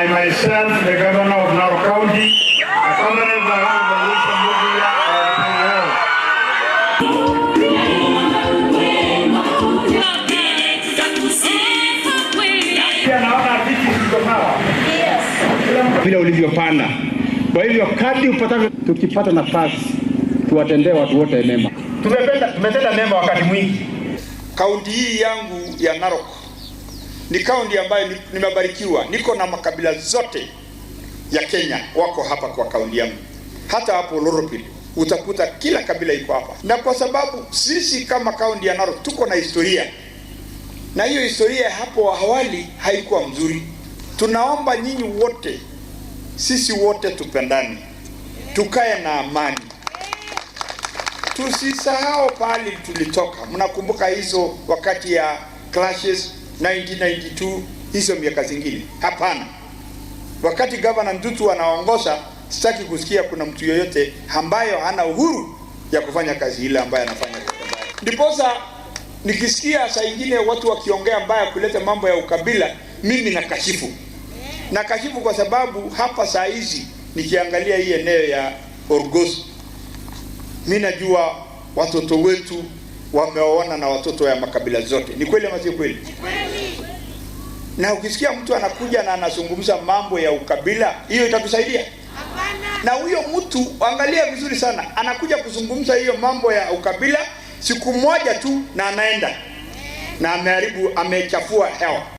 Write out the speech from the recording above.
by myself, the Governor of Narok County, accompanied by Honorable Mugia, vile ulivyopanda. Kwa hivyo kadri tukipata nafasi tuwatendee watu wote mema. Tumetenda mema wakati mwingi. Kaunti hii yangu ya Narok ni kaunti ambayo nimebarikiwa. Niko na makabila zote ya Kenya wako hapa kwa kaunti yangu. Hata hapo Loropil utakuta kila kabila iko hapa. Na kwa sababu sisi kama kaunti ya Narok tuko na historia. Na hiyo historia hapo awali haikuwa mzuri. Tunaomba nyinyi wote, sisi wote tupendane. Tukae na amani. Tusisahau pale tulitoka. Mnakumbuka hizo wakati ya clashes 1992, hizo miaka zingine? Hapana. Wakati Governor Ndutu anaongoza, sitaki kusikia kuna mtu yoyote ambaye hana uhuru ya kufanya kazi ile ambayo anafanya. Ndiposa nikisikia saa nyingine watu wakiongea mbaya kuleta mambo ya ukabila, mimi nakashifu. Nakashifu kwa sababu hapa saa hizi nikiangalia hii eneo ya Orgos, mimi najua watoto wetu wameoana na watoto ya makabila zote. Ni kweli ama si kweli? Na ukisikia mtu anakuja na anazungumza mambo ya ukabila, hiyo itatusaidia? Hapana. Na huyo mtu, angalia vizuri sana, anakuja kuzungumza hiyo mambo ya ukabila siku moja tu na anaenda na ameharibu, amechafua hewa.